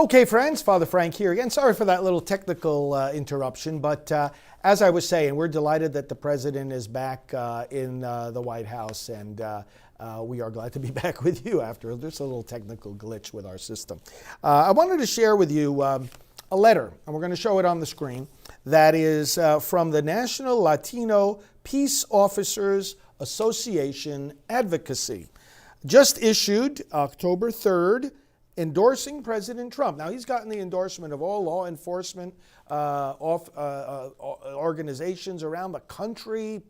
Okay, friends, Father Frank here again. Sorry for that little technical interruption, but as I was saying, we're delighted that the president is back in the White House, and we are glad to be back with you after just a little technical glitch with our system. I wanted to share with you a letter, and we're going to show it on the screen, that is from the National Latino Peace Officers Association Advocacy, just issued October 3rd, endorsing President Trump. Now, he's gotten the endorsement of all law enforcement organizations around the country,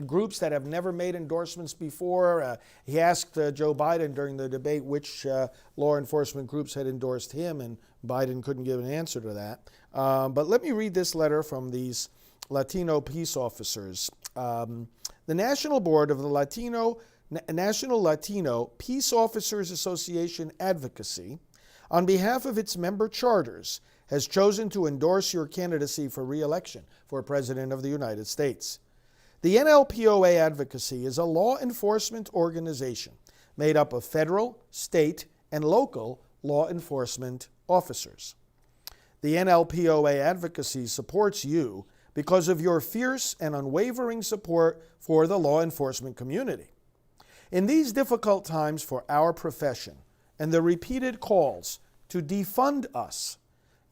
groups that have never made endorsements before. He asked Joe Biden during the debate which law enforcement groups had endorsed him, and Biden couldn't give an answer to that. But let me read this letter from these Latino peace officers. The National Board of the National Latino Peace Officers Association Advocacy, on behalf of its member charters, has chosen to endorse your candidacy for re-election for President of the United States. The NLPOA Advocacy is a law enforcement organization made up of federal, state, and local law enforcement officers. The NLPOA Advocacy supports you because of your fierce and unwavering support for the law enforcement community. In these difficult times for our profession and the repeated calls to defund us,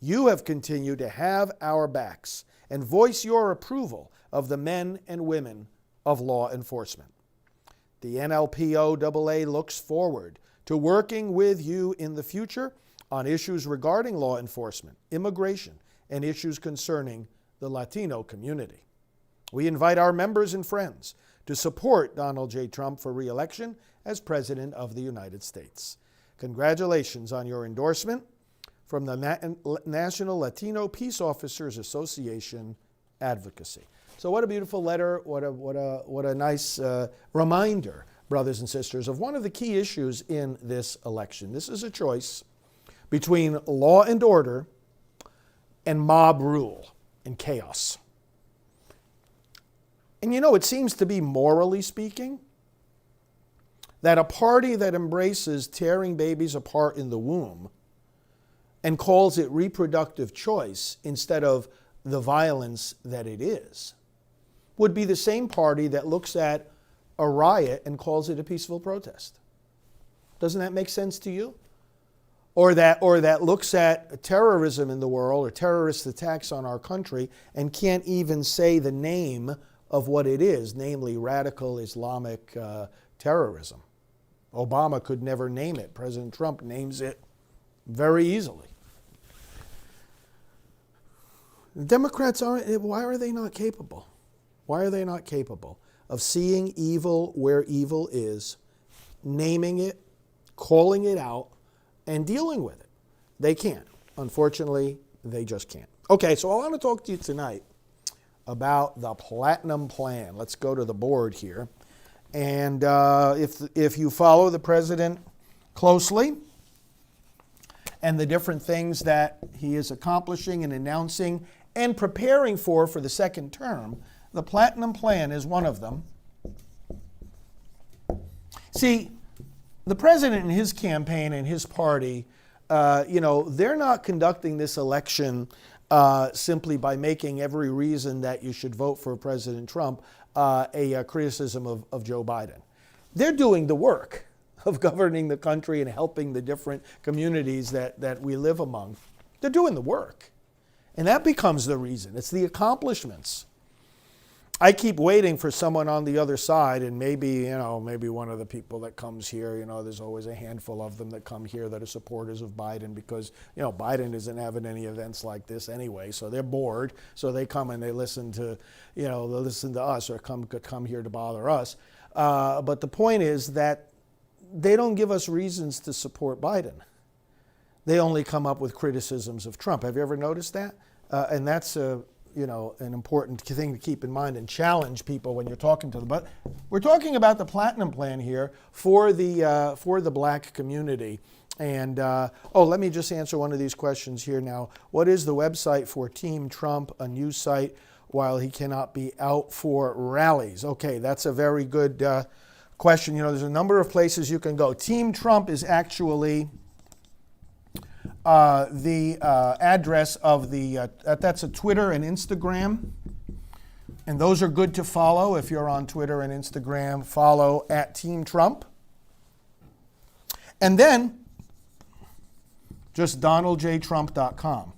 you have continued to have our backs and voice your approval of the men and women of law enforcement. The NLPOAA looks forward to working with you in the future on issues regarding law enforcement, immigration, and issues concerning the Latino community. We invite our members and friends to support Donald J. Trump for re-election as President of the United States. Congratulations on your endorsement from the National Latino Peace Officers Association Advocacy. So what a beautiful letter, what a nice reminder, brothers and sisters, of one of the key issues in this election. This is a choice between law and order and mob rule and chaos. And you know, it seems to be, morally speaking, that a party that embraces tearing babies apart in the womb and calls it reproductive choice instead of the violence that it is would be the same party that looks at a riot and calls it a peaceful protest. Doesn't that make sense to you? Or that looks at terrorism in the world or terrorist attacks on our country and can't even say the name of what it is, namely radical Islamic terrorism. Obama could never name it. President Trump names it very easily. The Democrats why are they not capable? Why are they not capable of seeing evil where evil is, naming it, calling it out, and dealing with it? They can't. Unfortunately, they just can't. Okay, so I want to talk to you tonight about the Platinum Plan. Let's go to the board here. And if you follow the president closely and the different things that he is accomplishing and announcing and preparing for the second term, the Platinum Plan is one of them. See, the president and his campaign and his party, they're not conducting this election simply by making every reason that you should vote for President Trump a criticism of Joe Biden. They're doing the work of governing the country and helping the different communities that we live among. They're doing the work. And that becomes the reason. It's the accomplishments. I keep waiting for someone on the other side, and maybe one of the people that comes here, there's always a handful of them that come here that are supporters of Biden because, Biden isn't having any events like this anyway, so they're bored, so they come and they listen to, they listen to us or come here to bother us. But the point is that they don't give us reasons to support Biden. They only come up with criticisms of Trump. Have you ever noticed that? And that's an important thing to keep in mind and challenge people when you're talking to them. But we're talking about the Platinum Plan here for the black community. And let me just answer one of these questions here now. What is the website for Team Trump, a news site, while he cannot be out for rallies? Okay, that's a very good question. There's a number of places you can go. Team Trump is actually the address of the, that's a Twitter and Instagram. And those are good to follow. If you're on Twitter and Instagram, follow at Team Trump. And then just donaldjtrump.com.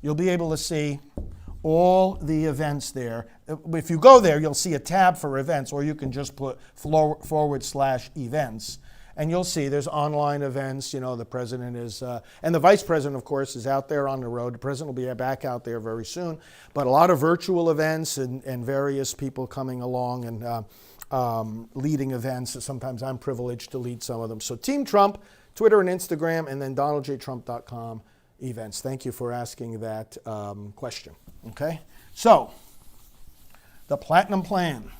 You'll be able to see all the events there. If you go there, you'll see a tab for events, or you can just put /events. And you'll see there's online events. You know, the president is, and the vice president, of course, is out there on the road. The president will be back out there very soon. But a lot of virtual events and various people coming along and leading events. Sometimes I'm privileged to lead some of them. So Team Trump, Twitter and Instagram, and then donaldjtrump.com events. Thank you for asking that question. Okay? So, the Platinum Plan.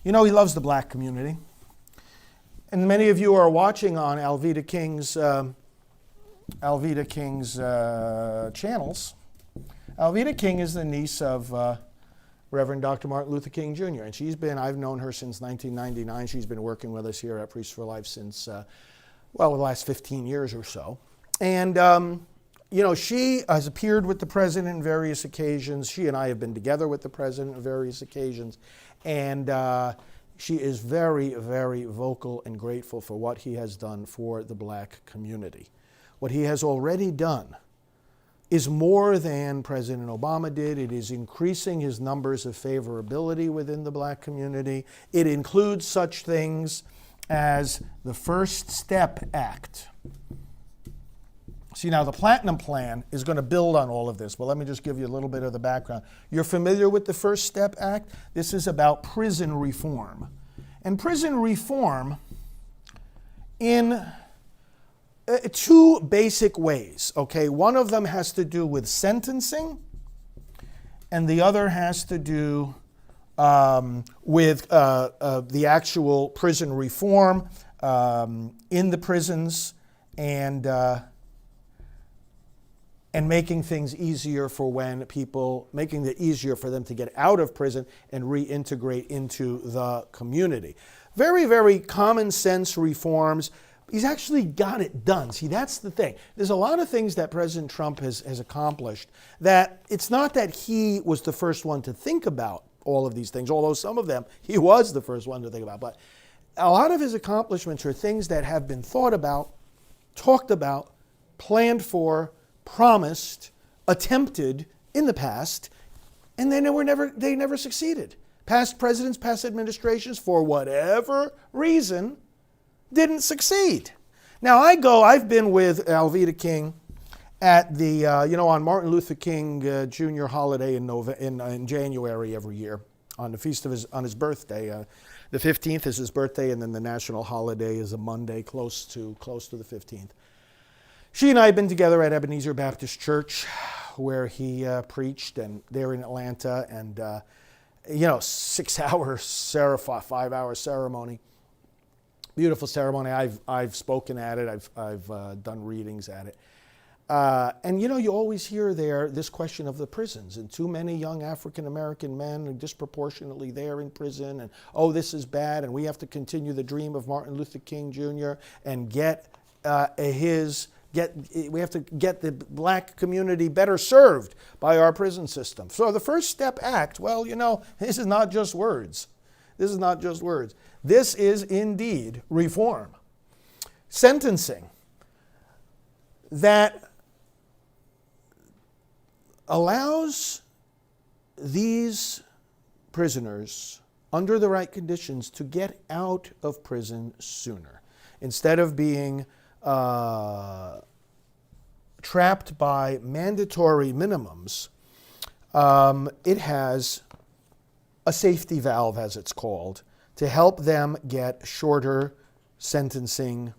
You know, he loves the black community. And many of you are watching on Alveda King's channels. Alveda King is the niece of Reverend Dr. Martin Luther King Jr. And I've known her since 1999. She's been working with us here at Priests for Life since, the last 15 years or so. And, she has appeared with the president on various occasions. She and I have been together with the president on various occasions. And she is very, very vocal and grateful for what he has done for the black community. What he has already done is more than President Obama did. It is increasing his numbers of favorability within the black community. It includes such things as the First Step Act. See, now the Platinum Plan is going to build on all of this, but let me just give you a little bit of the background. You're familiar with the First Step Act? This is about prison reform. And prison reform in two basic ways, okay? One of them has to do with sentencing, and the other has to do with the actual prison reform in the prisons and making things easier for making it easier for them to get out of prison and reintegrate into the community. Very, very common sense reforms. He's actually got it done. See, that's the thing. There's a lot of things that President Trump has accomplished that it's not that he was the first one to think about all of these things, although some of them he was the first one to think about. But a lot of his accomplishments are things that have been thought about, talked about, planned for, promised, attempted in the past, and they never succeeded. Past presidents, past administrations, for whatever reason, didn't succeed. Now I've been with Alveda King at the, on Martin Luther King Jr. holiday in January every year, on the feast of his birthday. The 15th is his birthday, and then the national holiday is a Monday close to the 15th. She and I have been together at Ebenezer Baptist Church, where he preached, and they're in Atlanta, and 6-hour 5-hour ceremony. Beautiful ceremony. I've spoken at it. I've done readings at it. And you always hear there this question of the prisons, and too many young African American men are disproportionately there in prison, and this is bad, and we have to continue the dream of Martin Luther King Jr. and we have to get the black community better served by our prison system. So the First Step Act, this is not just words. This is not just words. This is indeed reform. Sentencing that allows these prisoners, under the right conditions, to get out of prison sooner. Instead of being trapped by mandatory minimums, it has a safety valve, as it's called, to help them get shorter sentencing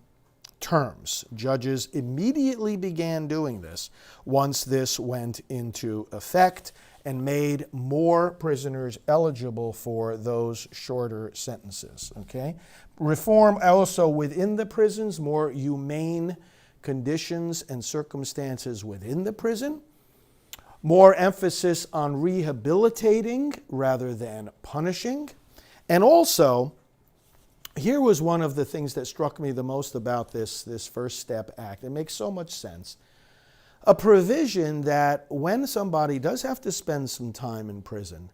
terms. Judges immediately began doing this once this went into effect and made more prisoners eligible for those shorter sentences. Okay? Reform also within the prisons, more humane conditions and circumstances within the prison. More emphasis on rehabilitating rather than punishing. And also, here was one of the things that struck me the most about this First Step Act. It makes so much sense. a provision that when somebody does have to spend some time in prison,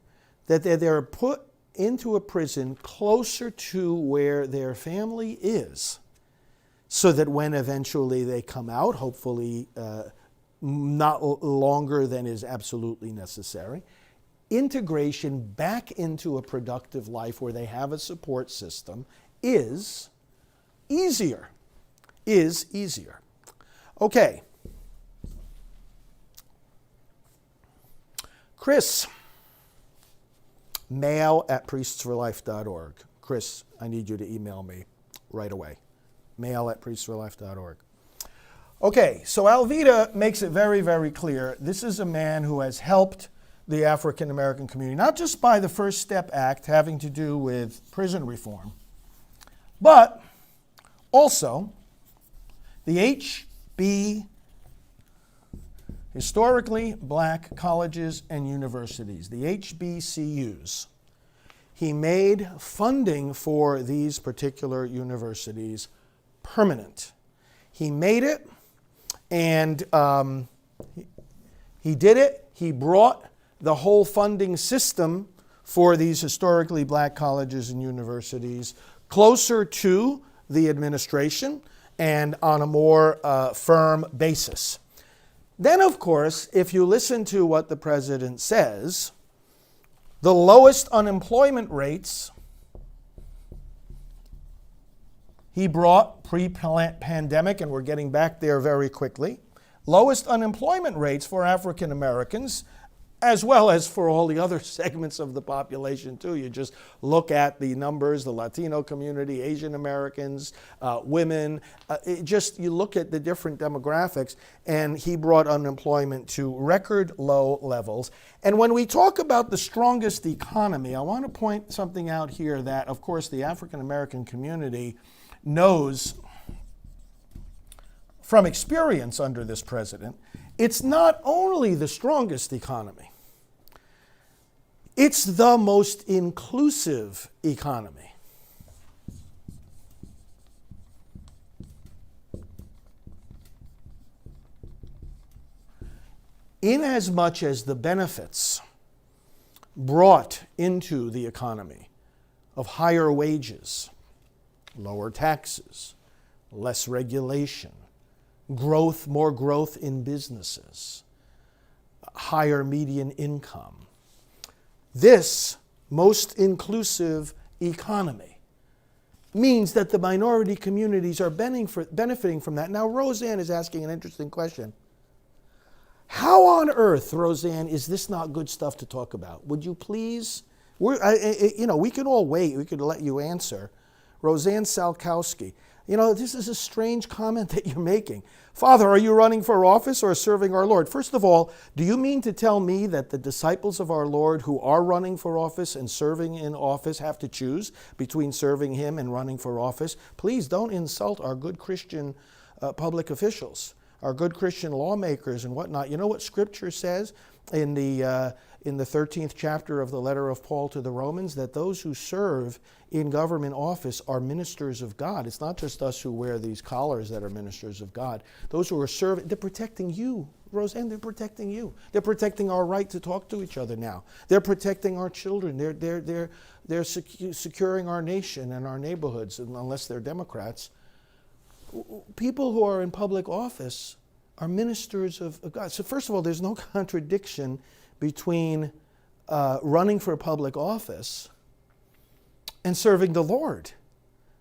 that they're put into a prison closer to where their family is, so that when eventually they come out, hopefully not longer than is absolutely necessary, integration back into a productive life where they have a support system is easier. Okay. Chris, mail@priestsforlife.org. Chris, I need you to email me right away. mail@priestsforlife.org. Okay, so Alveda makes it very, very clear. This is a man who has helped the African American community, not just by the First Step Act having to do with prison reform, but also the HB, Historically Black Colleges and Universities, the HBCUs. He made funding for these particular universities permanent. He made it, and he did it. He brought the whole funding system for these historically black colleges and universities closer to the administration and on a more firm basis. Then, of course, if you listen to what the president says, the lowest unemployment rates he brought pre-pandemic, and we're getting back there very quickly, lowest unemployment rates for African Americans, as well as for all the other segments of the population too. You just look at the numbers, the Latino community, Asian Americans, women, you look at the different demographics, and he brought unemployment to record low levels. And when we talk about the strongest economy, I want to point something out here that, of course, the African American community knows from experience under this president. It's not only the strongest economy, it's the most inclusive economy. Inasmuch as the benefits brought into the economy of higher wages, lower taxes, less regulation, growth, more growth in businesses, higher median income. This most inclusive economy means that the minority communities are benefiting from that. Now, Roseanne is asking an interesting question. How on earth, Roseanne, is this not good stuff to talk about? Would you please? We can all wait. We could let you answer. Roseanne Salkowski. This is a strange comment that you're making. Father, are you running for office or serving our Lord? First of all, do you mean to tell me that the disciples of our Lord who are running for office and serving in office have to choose between serving him and running for office? Please don't insult our good Christian public officials, our good Christian lawmakers and whatnot. You know what Scripture says in the 13th chapter of the letter of Paul to the Romans, that those who serve in government office are ministers of God. It's not just us who wear these collars that are ministers of God. Those who are serving, they're protecting you, Roseanne, they're protecting you. They're protecting our right to talk to each other now. They're protecting our children. They're securing our nation and our neighborhoods, unless they're Democrats. People who are in public office are ministers of God. So first of all, there's no contradiction between running for public office and serving the Lord.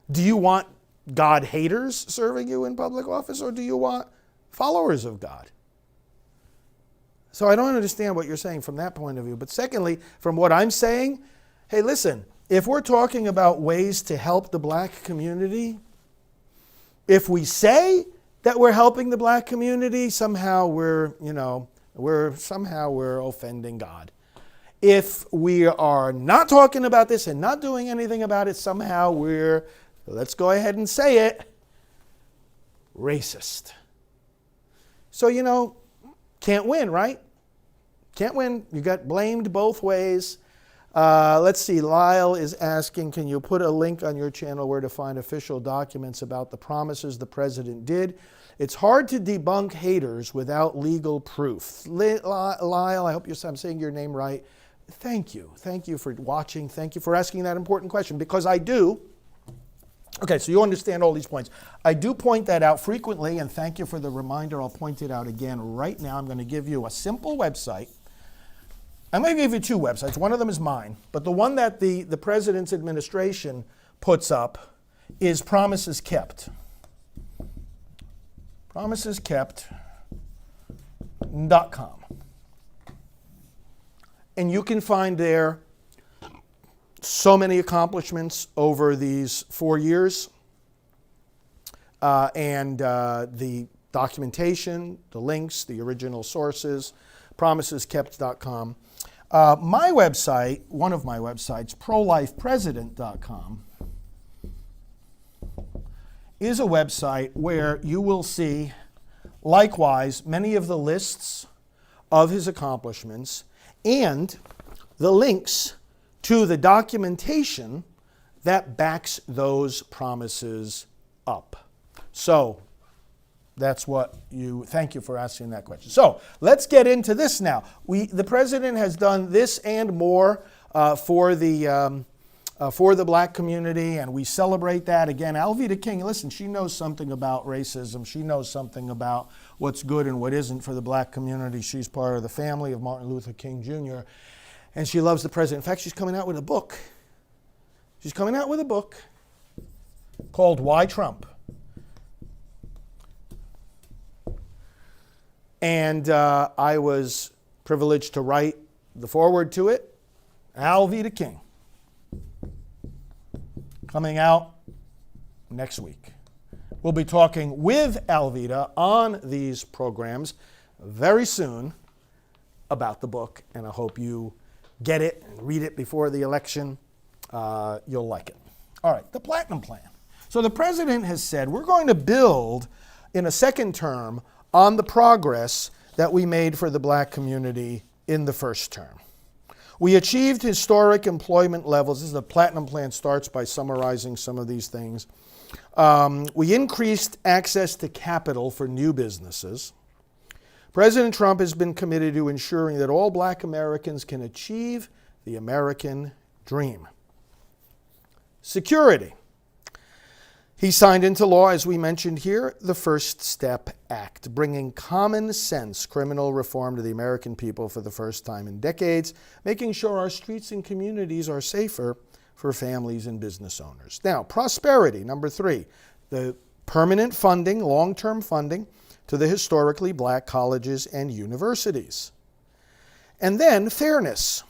Do you want God haters serving you in public office, or do you want followers of God? So I don't understand what you're saying from that point of view. But secondly, from what I'm saying, hey, listen, if we're talking about ways to help the black community, if we say that we're helping the black community, somehow we're offending God. If we are not talking about this and not doing anything about it, somehow let's go ahead and say it, racist. So, can't win, right? Can't win. You got blamed both ways. Let's see, Lyle is asking, can you put a link on your channel where to find official documents about the promises the president did? It's hard to debunk haters without legal proof. Lyle, I hope I'm saying your name right. Thank you. Thank you for watching. Thank you for asking that important question, because I do. Okay, so you understand all these points. I do point that out frequently, and thank you for the reminder. I'll point it out again right now. I'm going to give you a simple website. I'm going to give you two websites. One of them is mine, but the one that the President's administration puts up is Promises Kept. PromisesKept.com. And you can find there so many accomplishments over these 4 years, and the documentation, the links, the original sources, PromisesKept.com. My website, one of my websites, ProLifePresident.com, is a website where you will see, likewise, many of the lists of his accomplishments and the links to the documentation that backs those promises up. So that's what thank you for asking that question. So let's get into this now. The President has done this and more for the black community, and we celebrate that. Again, Alveda King, listen, she knows something about racism. She knows something about what's good and what isn't for the black community. She's part of the family of Martin Luther King Jr., and she loves the President. In fact, she's coming out with a book. She's coming out with a book called Why Trump? And I was privileged to write the foreword to it. Alveda King. Coming out next week. We'll be talking with Alveda on these programs very soon about the book, and I hope you get it and read it before the election. You'll like it. All right, the Platinum Plan. So the President has said we're going to build in a second term on the progress that we made for the black community in the first term. We achieved historic employment levels. The Platinum Plan starts by summarizing some of these things. We increased access to capital for new businesses. President Trump has been committed to ensuring that all black Americans can achieve the American dream. Security. He signed into law, as we mentioned here, the First Step Act, bringing common sense criminal reform to the American people for the first time in decades, making sure our streets and communities are safer for families and business owners. Now, prosperity, number 3, the permanent funding, long-term funding to the historically black colleges and universities. And then fairness,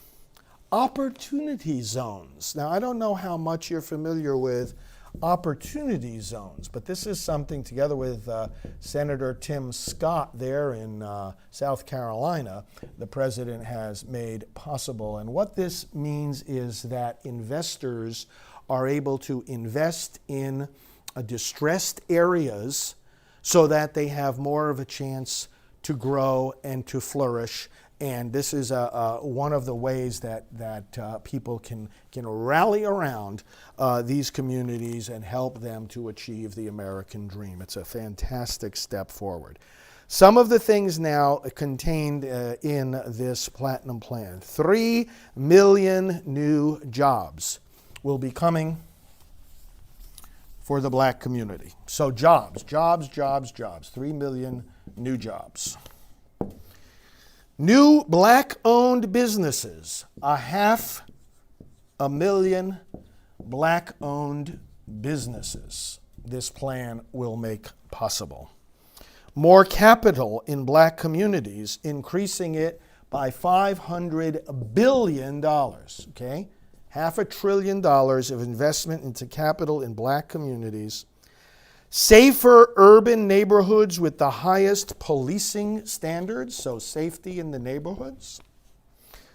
opportunity zones. Now, I don't know how much you're familiar with opportunity zones, but this is something, together with Senator Tim Scott there in South Carolina, the President has made possible. And what this means is that investors are able to invest in distressed areas so that they have more of a chance to grow and to flourish. And this is one of the ways that people can rally around these communities and help them to achieve the American dream. It's a fantastic step forward. Some of the things now contained in this Platinum Plan. 3 million new jobs will be coming for the black community. So jobs. 3 million new jobs. New black-owned businesses. 500,000 black-owned businesses this plan will make possible. More capital in black communities, increasing it by $500 billion, okay? $500 billion of investment into capital in black communities. Safer urban neighborhoods with the highest policing standards, so safety in the neighborhoods.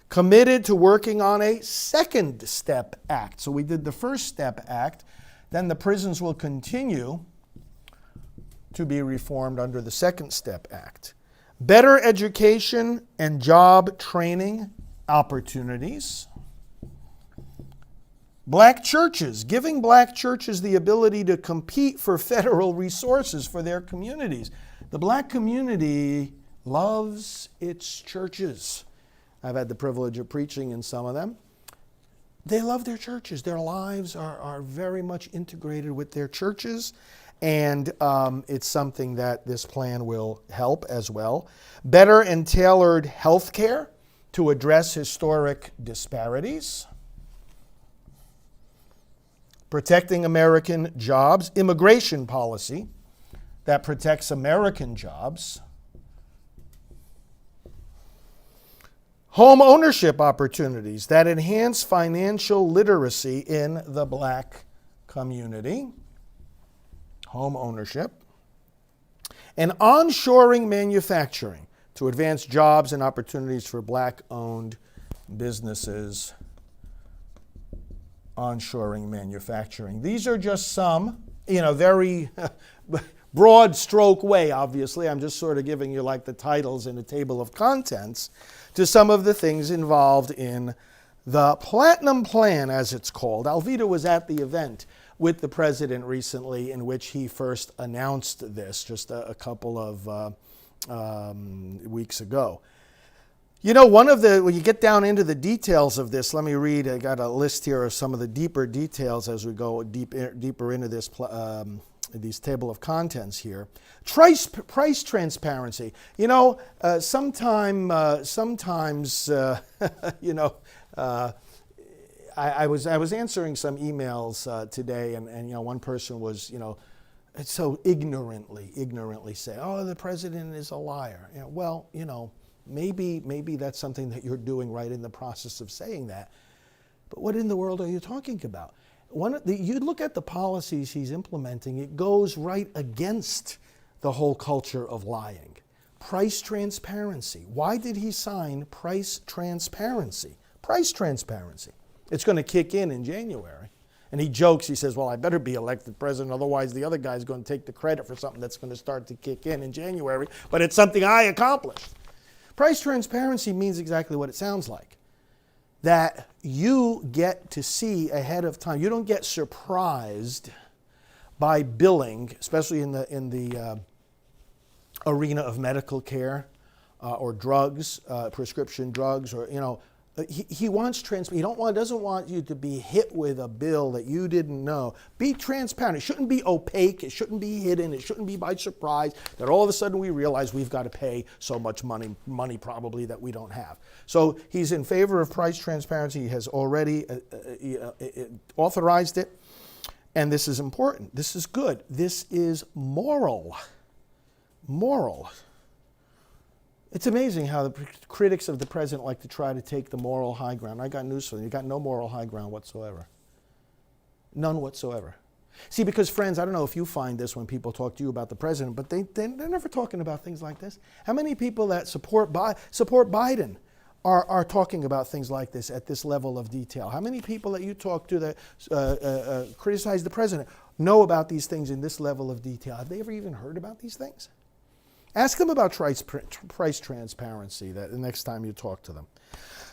Committed to working on a Second Step Act. So we did the First Step Act, then the prisons will continue to be reformed under the Second Step Act. Better education and job training opportunities. Black churches, giving black churches the ability to compete for federal resources for their communities. The black community loves its churches. I've had the privilege of preaching in some of them. They love their churches. Their lives are very much integrated with their churches, and it's something that this plan will help as well. Better and tailored health care to address historic disparities. Protecting American jobs. Immigration policy that protects American jobs. Home ownership opportunities that enhance financial literacy in the black community. Home ownership. And onshoring manufacturing to advance jobs and opportunities for black-owned businesses. Onshoring manufacturing. These are just some, very broad stroke way, obviously. I'm just sort of giving you like the titles in a table of contents to some of the things involved in the Platinum Plan, as it's called. Alveda was at the event with the president recently in which he first announced this just a couple of weeks ago. When you get down into the details of this, let me read, I got a list here of some of the deeper details as we go deeper into this table of contents here. Price transparency. Sometimes I was answering some emails today, and one person was, so ignorantly say, oh, the president is a liar. Maybe that's something that you're doing right in the process of saying that. But what in the world are you talking about? You look at the policies he's implementing, it goes right against the whole culture of lying. Price transparency. Why did he sign price transparency? Price transparency. It's going to kick in January. And he jokes, he says, well, I better be elected president, otherwise the other guy's going to take the credit for something that's going to start to kick in January, but it's something I accomplished. Price transparency means exactly what it sounds like. That you get to see ahead of time. You don't get surprised by billing, especially in the arena of medical care or drugs, prescription drugs, or he wants transparency. Doesn't want you to be hit with a bill that you didn't know. Be transparent. It shouldn't be opaque. It shouldn't be hidden. It shouldn't be by surprise that all of a sudden we realize we've got to pay so much money probably that we don't have. So he's in favor of price transparency. He has already authorized it. And this is important. This is good. This is moral. Moral. It's amazing how the critics of the president like to try to take the moral high ground. I got news for them. You got no moral high ground whatsoever. None whatsoever. See, because friends, I don't know if you find this when people talk to you about the president, but they're never talking about things like this. How many people that support Biden are talking about things like this at this level of detail? How many people that you talk to that criticize the president know about these things in this level of detail? Have they ever even heard about these things? Ask them about price transparency the next time you talk to them.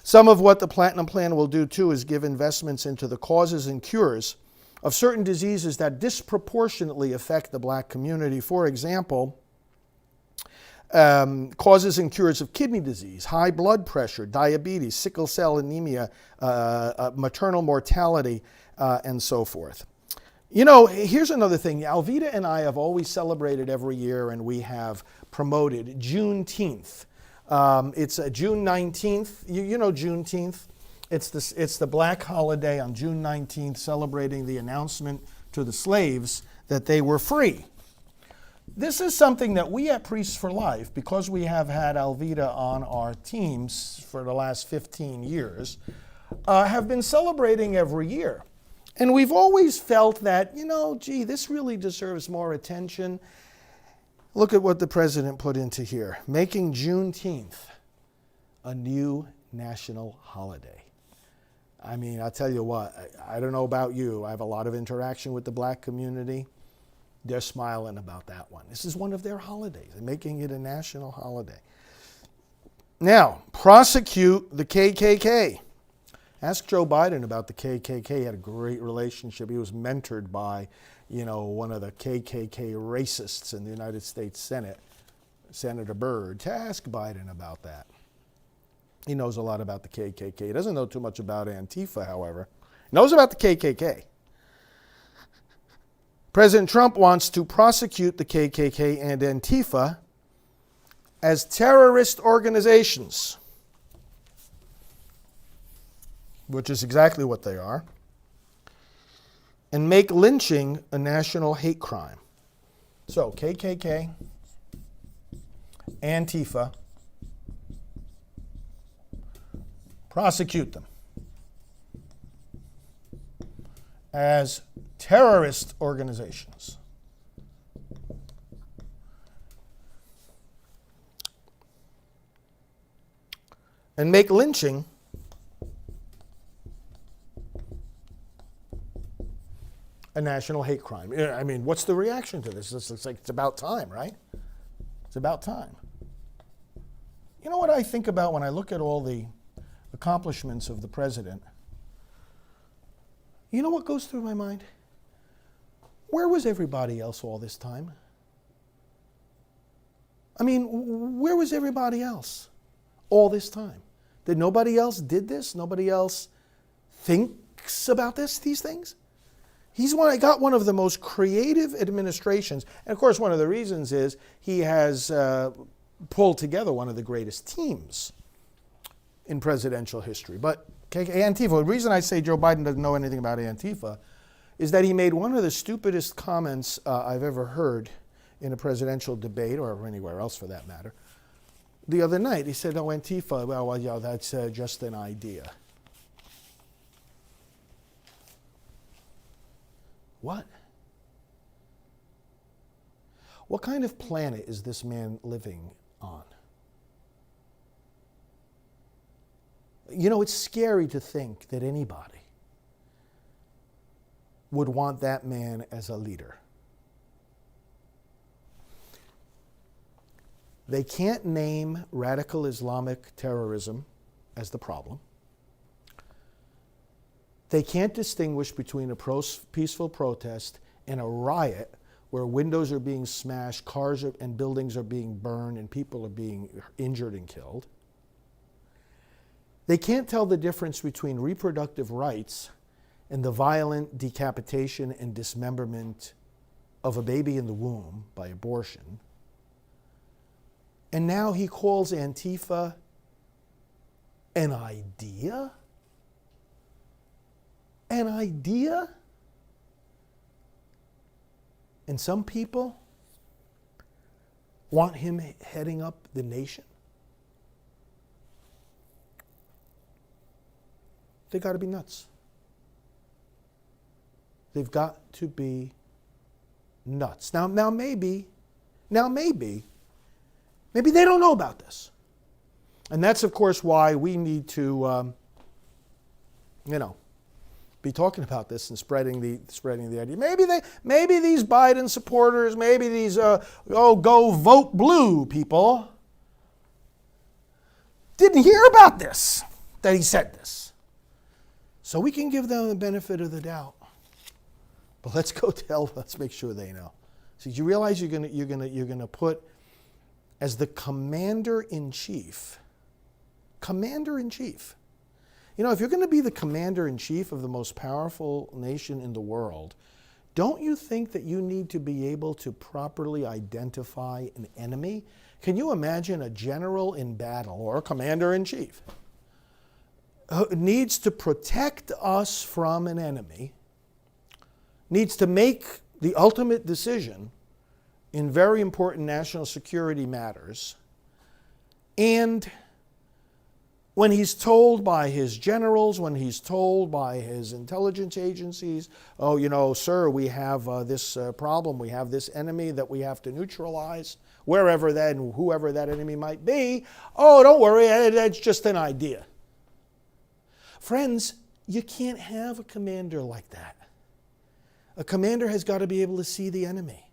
Some of what the Platinum Plan will do, too, is give investments into the causes and cures of certain diseases that disproportionately affect the black community. For example, causes and cures of kidney disease, high blood pressure, diabetes, sickle cell anemia, maternal mortality, and so forth. Here's another thing. Alveda and I have always celebrated every year, and we have promoted Juneteenth. It's June 19th. You know Juneteenth. It's the black holiday on June 19th, celebrating the announcement to the slaves that they were free. This is something that we at Priests for Life, because we have had Alveda on our teams for the last 15 years, have been celebrating every year. And we've always felt that, this really deserves more attention. Look at what the president put into here. Making Juneteenth a new national holiday. I mean, I'll tell you what, I don't know about you. I have a lot of interaction with the black community. They're smiling about that one. This is one of their holidays. They're making it a national holiday. Now, prosecute the KKK. Ask Joe Biden about the KKK. He had a great relationship. He was mentored by, one of the KKK racists in the United States Senate, Senator Byrd. Ask Biden about that. He knows a lot about the KKK. He doesn't know too much about Antifa, however. He knows about the KKK. President Trump wants to prosecute the KKK and Antifa as terrorist organizations, which is exactly what they are, and make lynching a national hate crime. So, KKK, Antifa, prosecute them as terrorist organizations. And make lynching a national hate crime. I mean, what's the reaction to this? It's like it's about time, right? It's about time. You know what I think about when I look at all the accomplishments of the president? You know what goes through my mind? Where was everybody else all this time? I mean, where was everybody else all this time? Did nobody else did this? Nobody else thinks about these things? He's got one of the most creative administrations. And of course, one of the reasons is he has pulled together one of the greatest teams in presidential history. But Antifa, the reason I say Joe Biden doesn't know anything about Antifa is that he made one of the stupidest comments I've ever heard in a presidential debate, or anywhere else for that matter. The other night, he said, "Oh, Antifa, well, yeah, that's just an idea." What? What kind of planet is this man living on? You know, it's scary to think that anybody would want that man as a leader. They can't name radical Islamic terrorism as the problem. They can't distinguish between a peaceful protest and a riot where windows are being smashed, and buildings are being burned, and people are being injured and killed. They can't tell the difference between reproductive rights and the violent decapitation and dismemberment of a baby in the womb by abortion. And now he calls Antifa an idea? An idea? And some people want him heading up the nation? They got to be nuts. They've got to be nuts. Now maybe they don't know about this. And that's, of course, why we need to, be talking about this and spreading the idea. Maybe these Biden supporters, maybe these go vote blue people didn't hear about this, that he said this. So we can give them the benefit of the doubt. But let's make sure they know. So you realize you're gonna put as the commander-in-chief. Commander-in-chief. You know, if you're going to be the commander-in-chief of the most powerful nation in the world, don't you think that you need to be able to properly identify an enemy? Can you imagine a general in battle or a commander-in-chief who needs to protect us from an enemy, needs to make the ultimate decision in very important national security matters, and when he's told by his generals, when he's told by his intelligence agencies, oh, sir, we have this problem, we have this enemy that we have to neutralize, whoever that enemy might be, oh, don't worry, that's just an idea. Friends, you can't have a commander like that. A commander has got to be able to see the enemy.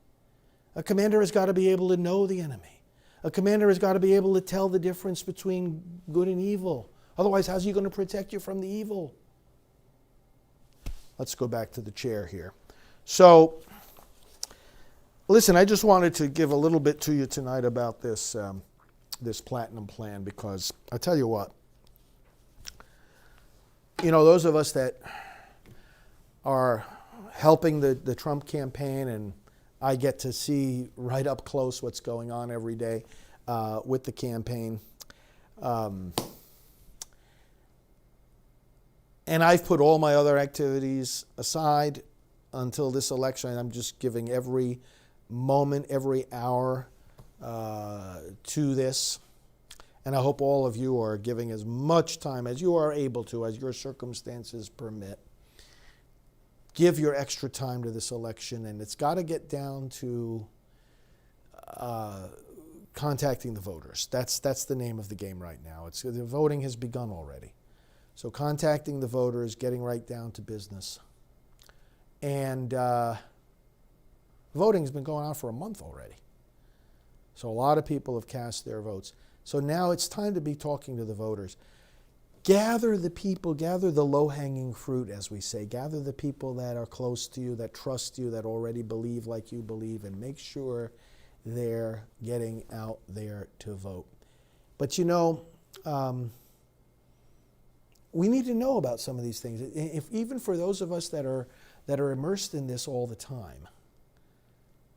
A commander has got to be able to know the enemy. A commander has got to be able to tell the difference between good and evil. Otherwise, how's he going to protect you from the evil? Let's go back to the chair here. So, listen, I just wanted to give a little bit to you tonight about this this Platinum Plan, because I tell you what, those of us that are helping the Trump campaign, and I get to see right up close what's going on every day with the campaign. And I've put all my other activities aside until this election. I'm just giving every moment, every hour to this. And I hope all of you are giving as much time as you are able to, as your circumstances permit. Give your extra time to this election, and it's got to get down to contacting the voters. That's the name of the game right now. The voting has begun already. So contacting the voters, getting right down to business. And voting has been going on for a month already. So a lot of people have cast their votes. So now it's time to be talking to the voters. Gather the people, gather the low-hanging fruit, as we say. Gather the people that are close to you, that trust you, that already believe like you believe, and make sure they're getting out there to vote. But we need to know about some of these things. Even for those of us that are immersed in this all the time,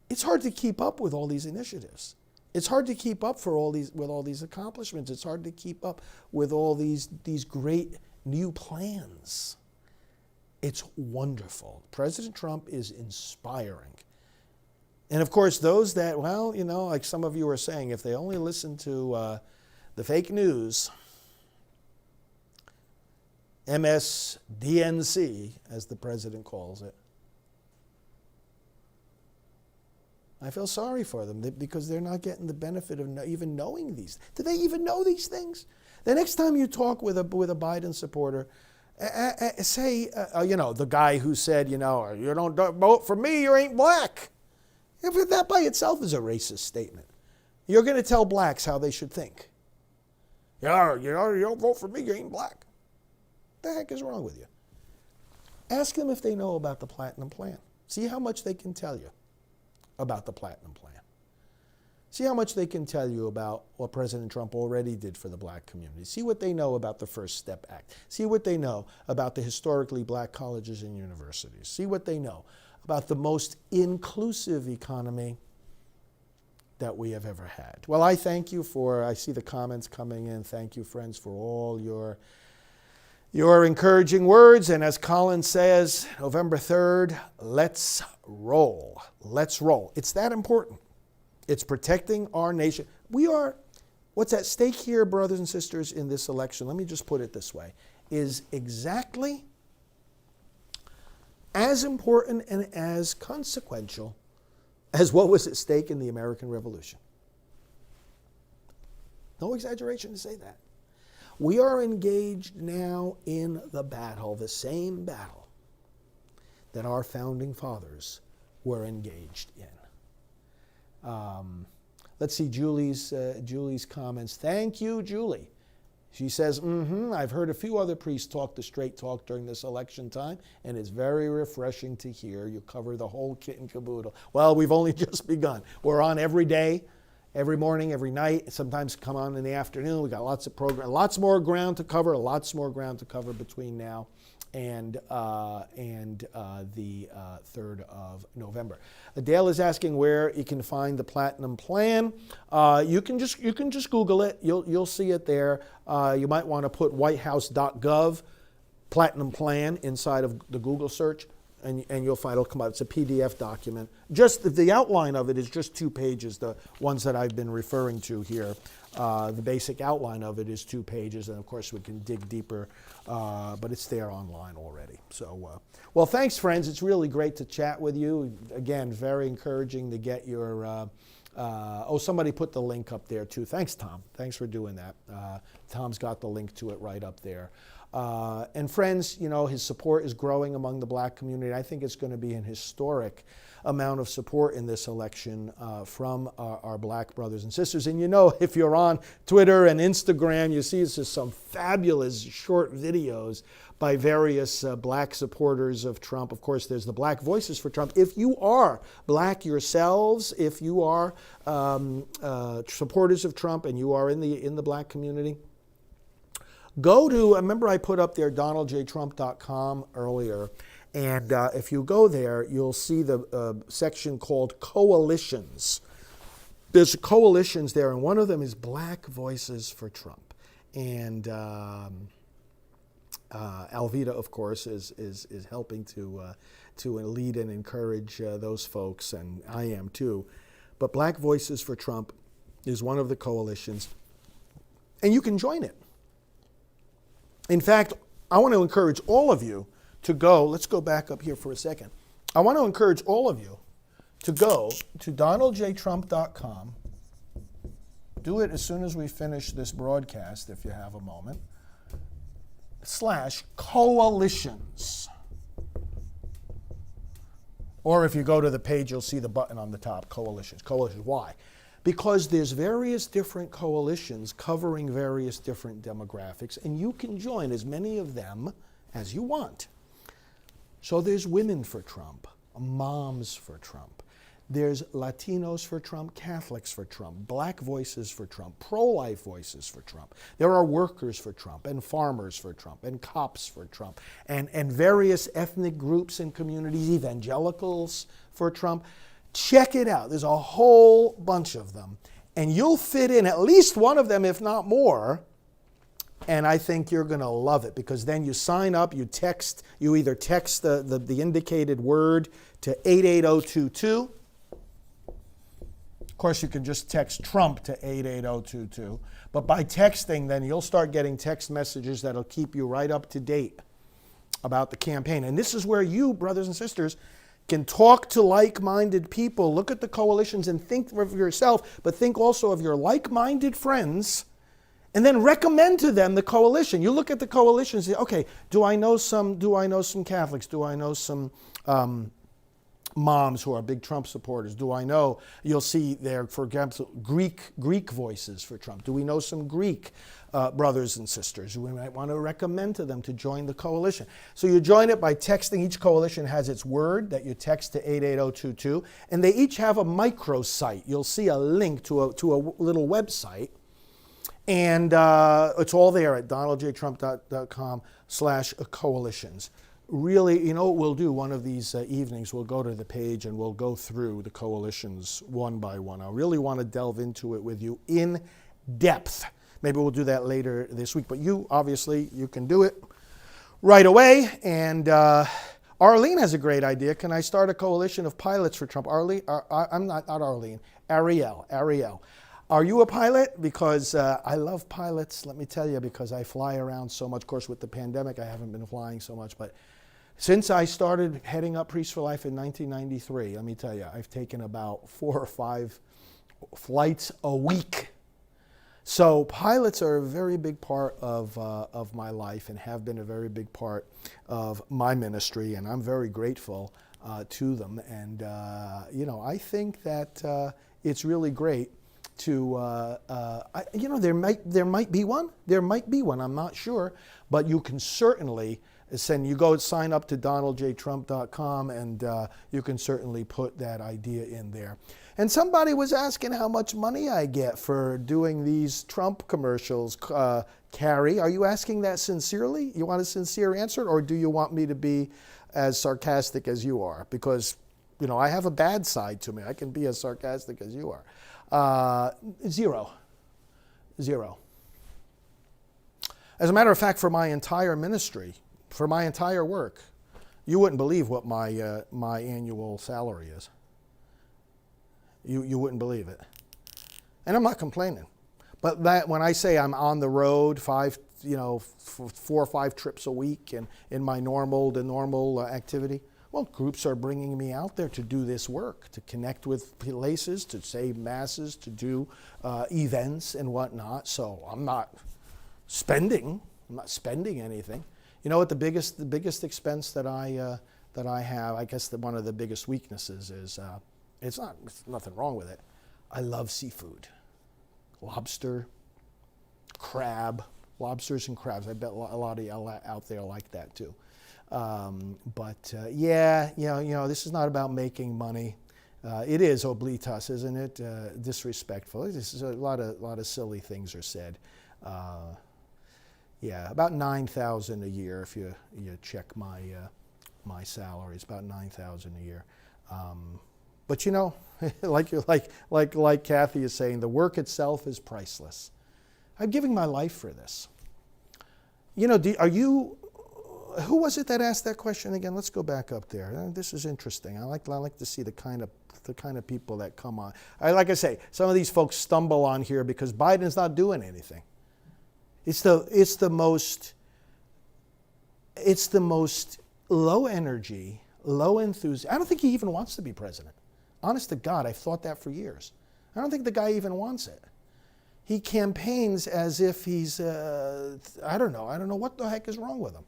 it's hard to keep up with all these initiatives. It's hard to keep up with all these accomplishments. It's hard to keep up with all these great new plans. It's wonderful. President Trump is inspiring. And of course, those that, like some of you are saying, if they only listen to the fake news, MSDNC, as the president calls it, I feel sorry for them because they're not getting the benefit of even knowing these. Do they even know these things? The next time you talk with a Biden supporter, say, the guy who said, you don't vote for me, you ain't black. If that by itself is a racist statement. You're going to tell blacks how they should think. You don't vote for me, you ain't black. What the heck is wrong with you? Ask them if they know about the Platinum Plan. See how much they can tell you about the Platinum Plan. See how much they can tell you about what President Trump already did for the black community. See what they know about the First Step Act. See what they know about the historically black colleges and universities. See what they know about the most inclusive economy that we have ever had. Well, I thank you I see the comments coming in. Thank you, friends, for all your encouraging words. And as Colin says, November 3rd, let's roll. Let's roll. It's that important. It's protecting our nation. What's at stake here, brothers and sisters, in this election, let me just put it this way, is exactly as important and as consequential as what was at stake in the American Revolution. No exaggeration to say that. We are engaged now in the battle, the same battle that our founding fathers were engaged in. Let's see Julie's comments. Thank you, Julie. She says, I've heard a few other priests talk the straight talk during this election time, and it's very refreshing to hear you cover the whole kit and caboodle. Well, we've only just begun. We're on every day. Every morning, every night, sometimes come on in the afternoon. We got lots of lots more ground to cover, between now and the 3rd of November. Dale is asking where you can find the Platinum Plan. You can just Google it. You'll see it there. You might want to put whitehouse.gov Platinum Plan inside of the Google search. And you'll find it'll come out. It's a PDF document. Just the outline of it is just 2 pages, the ones that I've been referring to here. The basic outline of it is 2 pages, and of course we can dig deeper, but it's there online already. So, well, thanks, friends. It's really great to chat with you. Again, very encouraging to get your, somebody put the link up there too. Thanks, Tom. Thanks for doing that. Tom's got the link to it right up there. And friends, you know, his support is growing among the black community. I think it's going to be an historic amount of support in this election from our black brothers and sisters. And you know, if you're on Twitter and Instagram, you see just some fabulous short videos by various black supporters of Trump. Of course, there's the Black Voices for Trump. If you are black yourselves, if you are supporters of Trump and you are in the black community, go to, remember I put up there DonaldJTrump.com earlier, and if you go there, you'll see the section called Coalitions. There's coalitions there, and one of them is Black Voices for Trump. And Alveda, of course, is helping to lead and encourage those folks, and I am too. But Black Voices for Trump is one of the coalitions, and you can join it. In fact, I want to encourage all of you to go. Let's go back up here for a second. I want to encourage all of you to go to DonaldJTrump.com. Do it as soon as we finish this broadcast, if you have a moment. /coalitions. Or if you go to the page, you'll see the button on the top, coalitions. Coalitions. Why? Because there's various different coalitions covering various different demographics, and you can join as many of them as you want. So there's Women for Trump, Moms for Trump. There's Latinos for Trump, Catholics for Trump, Black Voices for Trump, pro-life voices for Trump. There are workers for Trump, and farmers for Trump, and cops for Trump, and various ethnic groups and communities, evangelicals for Trump. Check it out. There's a whole bunch of them. And you'll fit in at least one of them, if not more. And I think you're going to love it, because then you sign up, you either text the indicated word to 88022. Of course, you can just text Trump to 88022. But by texting, then you'll start getting text messages that'll keep you right up to date about the campaign. And this is where you, brothers and sisters, can talk to like-minded people. Look at the coalitions and think of yourself, but think also of your like-minded friends, and then recommend to them the coalition. You look at the coalition and say, okay, do I know some Catholics? Do I know some moms who are big Trump supporters? Do I know, you'll see there, for example, Greek Voices for Trump. Do we know some Greek brothers and sisters who we might want to recommend to them to join the coalition? So you join it by texting. Each coalition has its word that you text to 88022, and they each have a microsite. You'll see a link to a little website, and it's all there at DonaldJTrump.com/coalitions. Really, you know what we'll do one of these evenings? We'll go to the page and we'll go through the coalitions one by one. I really want to delve into it with you in depth. Maybe we'll do that later this week, but you, obviously, you can do it right away. And Arlene has a great idea. Can I start a coalition of pilots for Trump? Arlene, I'm not Arlene, Ariel. Are you a pilot? Because I love pilots, let me tell you, because I fly around so much. Of course, with the pandemic, I haven't been flying so much, but since I started heading up Priests for Life in 1993, let me tell you, I've taken about 4 or 5 flights a week. So pilots are a very big part of my life and have been a very big part of my ministry, and I'm very grateful to them. And, I think that it's really great to, there might be one, I'm not sure, but you can certainly sign up to DonaldJTrump.com, and you can certainly put that idea in there. And somebody was asking how much money I get for doing these Trump commercials. Carrie, are you asking that sincerely? You want a sincere answer, or do you want me to be as sarcastic as you are? Because, I have a bad side to me. I can be as sarcastic as you are. Zero. As a matter of fact, for my entire ministry, for my entire work, you wouldn't believe what my annual salary is. You wouldn't believe it. And I'm not complaining. But that when I say I'm on the road 4 or 5 trips a week and in my normal activity, well, groups are bringing me out there to do this work, to connect with places, to say masses, to do events and whatnot. So I'm not spending I'm not spending anything. You know what the biggest expense that I have, I guess that one of the biggest weaknesses is, it's nothing wrong with it. I love seafood. Lobster, crab, lobsters and crabs. I bet a lot of you out there like that too. Yeah, this is not about making money. It is oblitas, isn't it? Disrespectful. This is a lot of silly things are said. Yeah, about $9,000 a year if you check my salary. It's about $9,000 a year. But like Kathy is saying, the work itself is priceless. I'm giving my life for this. Who was it that asked that question again? Let's go back up there. This is interesting. I like to see the kind of people that come on. Like I say, some of these folks stumble on here because Biden's not doing anything. It's the most low energy, low enthusiasm. I don't think he even wants to be president. Honest to God, I've thought that for years. I don't think the guy even wants it. He campaigns as if he's, I don't know what the heck is wrong with him.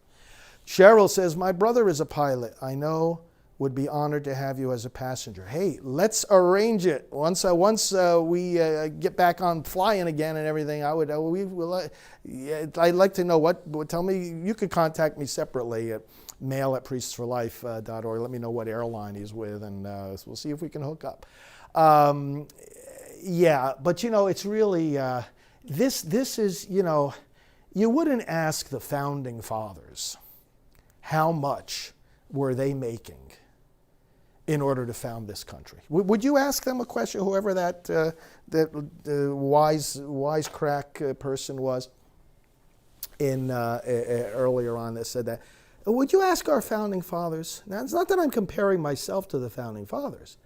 Cheryl says, my brother is a pilot. I know would be honored to have you as a passenger. Hey, let's arrange it. Once we get back on flying again and everything, I'd like to know tell me, you could contact me separately at mail@priestsforlife.org. Let me know what airline he's with, and we'll see if we can hook up. Yeah, but it's really, this is, you wouldn't ask the founding fathers how much were they making in order to found this country. Would you ask them a question, whoever that wise crack person was earlier on that said that? Would you ask our founding fathers? Now, it's not that I'm comparing myself to the founding fathers.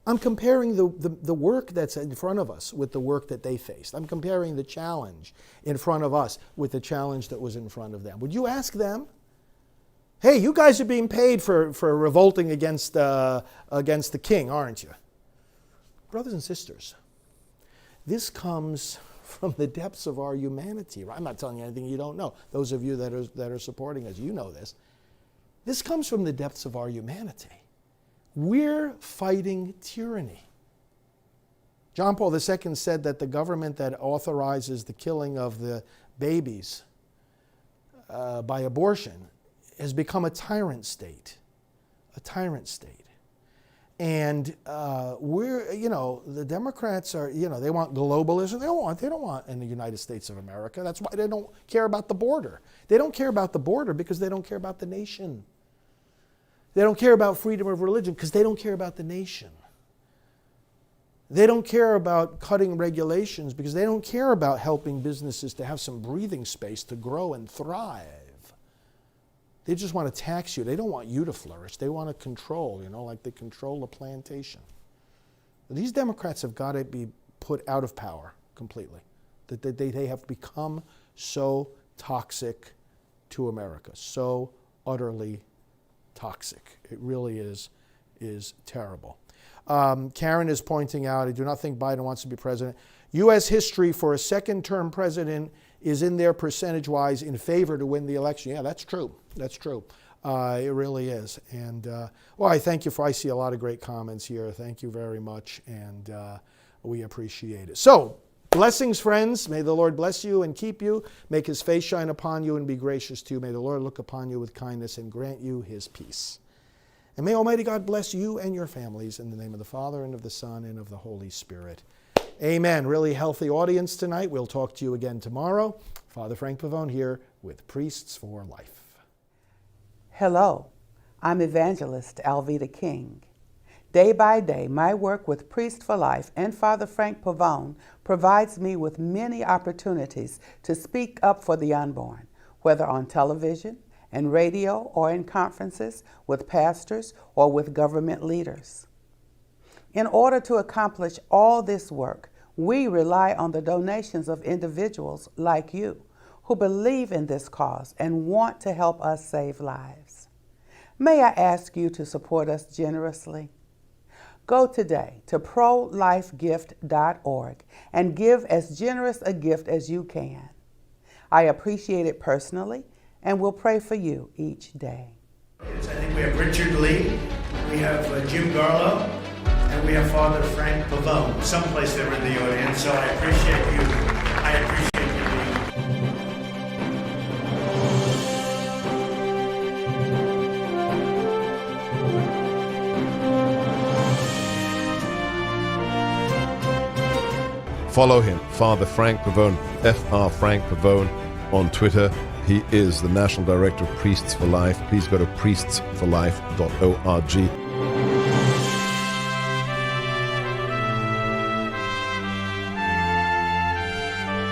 I'm comparing the work that's in front of us with the work that they faced. I'm comparing the challenge in front of us with the challenge that was in front of them. Would you ask them? Hey, you guys are being paid for revolting against the king, aren't you? Brothers and sisters, this comes from the depths of our humanity. I'm not telling you anything you don't know. Those of you that are supporting us, you know this. This comes from the depths of our humanity. We're fighting tyranny. John Paul II said that the government that authorizes the killing of the babies by abortion has become a tyrant state. A tyrant state. And the Democrats are, they want globalism. They don't want in the United States of America. That's why they don't care about the border. They don't care about the border because they don't care about the nation. They don't care about freedom of religion because they don't care about the nation. They don't care about cutting regulations because they don't care about helping businesses to have some breathing space to grow and thrive. They just want to tax you. They don't want you to flourish. They want to control, like they control a plantation. These Democrats have got to be put out of power completely. They have become so toxic to America, so utterly toxic. It really is terrible. Karen is pointing out, I do not think Biden wants to be president. U.S. history for a second-term president is in there percentage-wise in favor to win the election. Yeah, that's true. That's true. It really is. And, I thank you I see a lot of great comments here. Thank you very much, and we appreciate it. So, blessings, friends. May the Lord bless you and keep you. Make his face shine upon you and be gracious to you. May the Lord look upon you with kindness and grant you his peace. And may Almighty God bless you and your families in the name of the Father, and of the Son, and of the Holy Spirit. Amen. Really healthy audience tonight. We'll talk to you again tomorrow. Father Frank Pavone here with Priests for Life. Hello, I'm Evangelist Alveda King. Day by day, my work with Priests for Life and Father Frank Pavone provides me with many opportunities to speak up for the unborn, whether on television and radio or in conferences with pastors or with government leaders. In order to accomplish all this work, we rely on the donations of individuals like you who believe in this cause and want to help us save lives. May I ask you to support us generously? Go today to prolifegift.org and give as generous a gift as you can. I appreciate it personally and will pray for you each day. I think we have Richard Lee, we have Jim Garlow, and we have Father Frank Pavone. Someplace they were in the audience, so I appreciate you. I appreciate you. Follow him, Father Frank Pavone, Fr. Frank Pavone, on Twitter. He is the National Director of Priests for Life. Please go to priestsforlife.org.